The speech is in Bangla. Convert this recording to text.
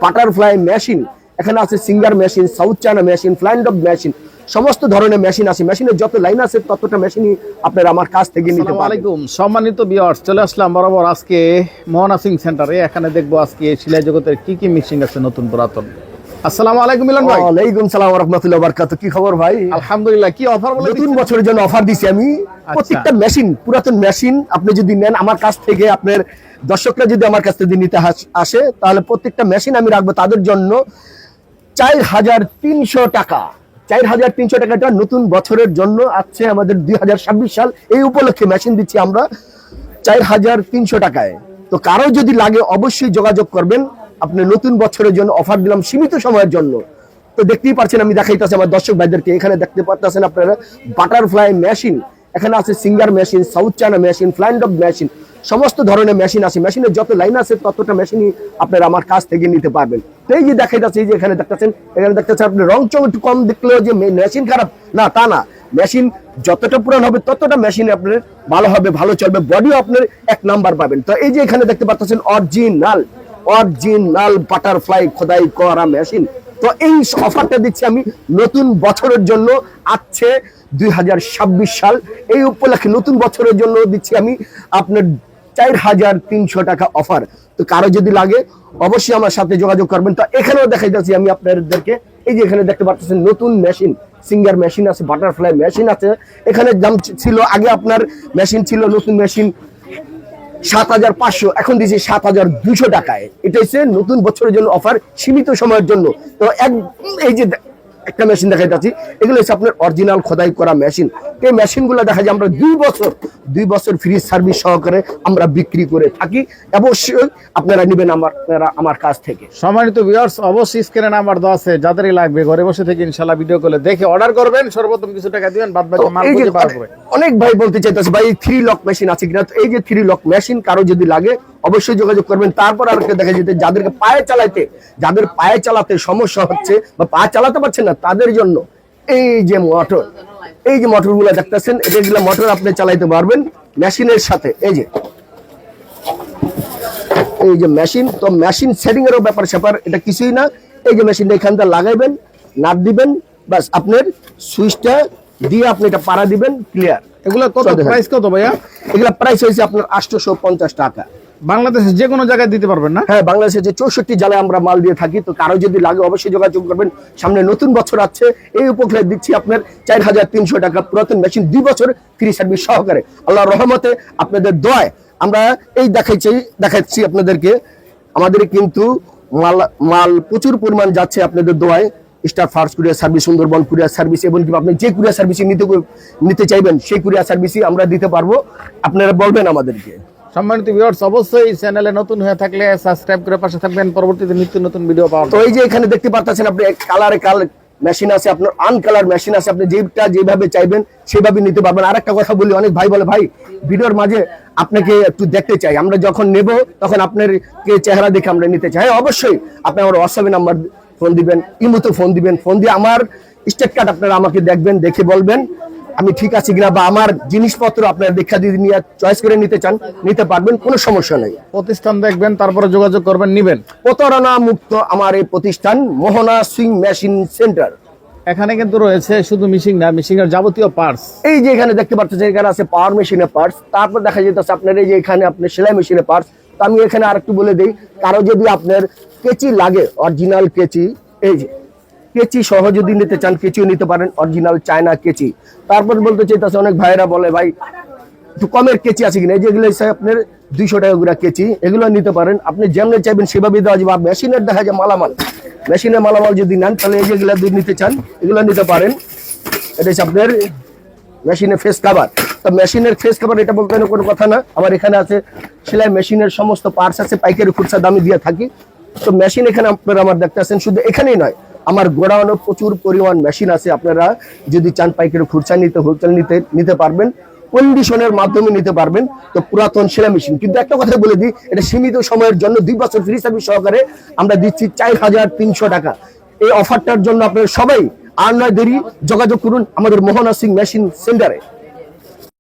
বাটারফ্লাই মেশিন, এখানে আছে Singer machine, south China machine, ফ্লাইন্ড অফ মেশিন, সমস্ত ধরনের মেশিন আছে। মেশিনের যত লাইন আছে ততটা মেশিনই আপনারা আমার কাছ থেকে নিতে পারবেন। আলাইকুম সম্মানিত ভিউয়ার্স, চলে আসলাম বরাবর আজকে মোহনা সিং সেন্টারে। এখানে দেখবো আজকে সেলাই জগতের কি কি মেশিন আছে নতুন পুরাতন। আসসালামু আলাইকুম মিলন ভাই। ওয়ালাইকুম সালাম ওয়া রাহমাতুল্লাহি ওয়া বারাকাতুহু। কি খবর ভাই? আলহামদুলিল্লাহ। কি অফার বলে? নতুন বছরের জন্য অফার দিছি আমি। প্রত্যেকটা মেশিন, পুরাতন মেশিন আপনি যদি নেন আমার কাছ থেকে, আপনার দর্শকরা যদি আমার কাছ থেকে নিতে আসে, তাহলে প্রত্যেকটা মেশিন আমি রাখবো তাদের জন্য ৪৩০০ টাকা। ৪৩০০ টাকাটা নতুন বছরের জন্য আছে আমাদের ২০২৬ সাল, এই উপলক্ষে মেশিন দিচ্ছি আমরা ৪৩০০ টাকায়। তো কারো যদি লাগে অবশ্যই যোগাযোগ করবেন। আপনি নতুন বছরের জন্য অফার দিলাম সীমিত সময়ের জন্য। তো দেখতেই পাচ্ছেন, আমি দেখাইতেছি আমার দর্শক ভাইদেরকে। এখানে দেখতে পাচ্ছেন আপনারা বাটারফ্লাই মেশিন, এখানে আছে Singer machine, south China machine, ফ্লাইন্ড অফ মেশিন, সমস্ত ধরনের মেশিন আছে। মেশিনের যত লাইন আছে ততটা মেশিনই আপনারা আমার কাছ থেকে নিতে পারবেন। তো এই যে দেখাইতেছে, এই যে এখানে দেখতেছেন, আপনি রং চং একটু কম দেখলেও যে মেশিন খারাপ না, তা না। মেশিন যতটা পুরান হবে ততটা মেশিন আপনার ভালো হবে, ভালো চলবে, বডিও আপনার ১ নাম্বার পাবেন। তো এই যে এখানে দেখতে পাচ্ছেন অরিজিনাল বাটারফ্লাই খোদাই করা মেশিন। তো এই অফারটা দিচ্ছি আমি নতুন বছরের জন্য, আছে ২০২৬ সাল, এই উপলক্ষে নতুন বছরের জন্য দিচ্ছি আমি আপনার ৪৩০০ টাকা অফার। তো কারো যদি লাগে অবশ্যই আমার সাথে যোগাযোগ করবেন। তো এখানেও দেখাই যাচ্ছি আমি আপনাদেরকে, এই যে এখানে দেখতে পাচ্ছেন নতুন মেশিন, সিঙ্গার মেশিন আছে, বাটারফ্লাই মেশিন আছে। এখানে দাম ছিল আগে আপনার মেশিন ছিল নতুন মেশিন ৭৫০০, এখন দিচ্ছি ৭২০০ টাকায়। এটা হচ্ছে নতুন বছরের জন্য অফার, সীমিত সময়ের জন্য। তো এই যে একটা মেশিন দেখাই যাচ্ছি, এগুলো হচ্ছে আপনার অরিজিনাল খোদাই করা মেশিন। এই মেশিনগুলো দেখা যায় আমরা ২ বছর ফ্রি সার্ভিস সহকারে আমরা বিক্রি করে থাকি। অবশ্যই আপনারা নেবেন আমার কাছ থেকে। সম্মানিত ভিউয়ার্স, অবশ্যই স্ক্রিনে নাম্বার দেওয়া আছে, যাদেরই লাগবে ঘরে বসে থেকে ইনশাআল্লাহ ভিডিও কলে দেখে অর্ডার করবেন। সর্বপ্রথম কিছু টাকা দিবেন, বাদ বাকি মাল বুঝে পার করবেন। অনেক ভাই বলতে চাইতেছে ভাই 3 লক মেশিন আছে কিনা। তো এই যে 3 লক মেশিন কারো যদি লাগে অবশ্যই যোগাযোগ করবেন। তারপর আরেকটা দেখা যেতে, যাদের পায়ে চালাতে সমস্যা হচ্ছে বা পা চালাতে পারছেন না, তাদের জন্য এই যে মোটরগুলো দেখতেছেন, এগুলো মোটর আপনি চালাইতে পারবেন মেশিনের সাথে। এই যে মেশিন, তো মেশিন সেটিং এরও ব্যাপার এটা কিছুই না। এই যে মেশিনটা এখানটা লাগাইবেন, নাট দিবেন, বাস আপনার সুইচটা দিয়ে আপনি এটা পাড়া দিবেন, ক্লিয়ার। এগুলো কত প্রাইস কত ভাইয়া? এগুলা প্রাইস হয়েছে আপনার ৮৫০ টাকা। বাংলাদেশে যে কোনো জায়গায় দিতে পারবেন না? হ্যাঁ, বাংলাদেশে যে ৬৪ জেলায় আমরা মাল দিয়ে থাকি। তো কারো যদি লাগে অবশ্যই যোগাযোগ করবেন। সামনে নতুন বছর আছে, এই উপলক্ষে দিচ্ছি আপনার ৪৩০০ টাকা পুরাতন মেশিন, ২ বছর ফ্রি সার্ভিস সহকারে। আল্লাহর রহমতে আপনাদের দোয়ায় আমরা এই দেখাচ্ছি আপনাদেরকে। আমাদের কিন্তু মাল প্রচুর পরিমাণ যাচ্ছে আপনাদের দোয়ায়। Star first courier service, Sundarban courier service, এবং কি আপনি যে কুরিয়ার সার্ভিস নিতে চাইবেন সেই কুরিয়ার সার্ভিসই আমরা দিতে পারবো। আপনারা বলবেন আমাদেরকে। সম্মানিত ভিউয়ার্স, অবশ্যই চ্যানেলে নতুন হয়ে থাকলে সাবস্ক্রাইব করে পাশে থাকবেন পরবর্তীতে নিত্য নতুন ভিডিও পাওয়ার। তো এই যে এখানে দেখতে পাচ্ছেন আপনি কালার মেশিন আছে, আপনার আনকালার মেশিন আছে। আপনি যেভাবে চাইবেন সেভাবে নিতে পারবেন। আরেকটা কথা বলি, অনেক ভাই বলে ভাই ভিডিওর মাঝে আপনাকে একটু দেখতে চাই, আমরা যখন নেব তখন আপনার চেহারা দেখে আমরা নিতে চাই। হ্যাঁ, অবশ্যই আপনি আমার হোয়াটসঅ্যাপে নাম্বার ফোন দিবেন, ইমোতে ফোন দিবেন, ফোন দিয়ে আমার স্টেট কার্ড আপনারা আমাকে দেখবেন, দেখে বলবেন আমি ঠিক আছে কিনা, বা আমার জিনিসপত্র আপনার দেখা যদি নিয়ে চয়েস করে নিতে চান নিতে পারবেন, কোনো সমস্যা নেই। প্রতিষ্ঠান দেখবেন, তারপরে যোগাযোগ করবেন, নিবেন। প্রতারণা মুক্ত আমার এই প্রতিষ্ঠান মোহনা সিং মেশিন সেন্টার। এখানে কিন্তু রয়েছে শুধু মেশিন না, মেশিনের যাবতীয় পার্টস। এই যে এখানে দেখতে পাচ্ছেন, এখানে আছে পাওয়ার মেশিনের পার্টস, তারপর দেখা যেতেছে আপনার এই যে এখানে আপনার সেলাই মেশিনের পার্টস। তো আমি এখানে আরেকটু বলে দিই, কারো যদি আপনার কেচি লাগে, অরিজিনাল কেচি, এই যে কেচি সহ যদি নিতে চান কেচিও নিতে পারেন, অরিজিনাল চায়না কেচি। তারপর বলতে চাইতেছে অনেক ভাইরা বলে ভাই একটু কমের কেচি আছে কিনা, যেগুলো আপনার ২০০ টাকা করে কেচি, এগুলো নিতে পারেন। আপনি যেমন চাইবেন সেভাবে দেওয়া যাবে। মেশিনের দেখা যায় মেশিনের মালামাল যদি নেন তাহলে এই যেগুলো যদি নিতে চান এগুলো নিতে পারেন। এটা হচ্ছে আপনার মেশিনের ফেস কাভার। তো মেশিনের ফেস কাভার এটা বলতে কোনো কথা না। আমার এখানে আছে সেলাই মেশিনের সমস্ত পার্টস আছে, পাইকারি খুচরা দামে দিয়ে থাকি। তো মেশিন এখানে আপনারা আমার দেখতেছেন, শুধু এখানেই নয়, আমার গোডাউনে প্রচুর পরিমাণ মেশিন আছে। আপনারা যদি চান পাইকারি খুচরা হোলসেল নিতে পারবেন, কন্ডিশনের মাধ্যমে নিতে পারবেন। তো পুরাতন সেলাই মেশিন, কিন্তু একটা কথা বলে দিই, এটা সীমিত সময়ের জন্য ২ বছর ফ্রি সার্ভিস সহকারে আমরা দিচ্ছি ৪৩০০ টাকা। এই অফারটার জন্য আপনারা সবাই আর নয় দেরি যোগাযোগ করুন আমাদের মোহনা সিং মেশিন সেন্টারে।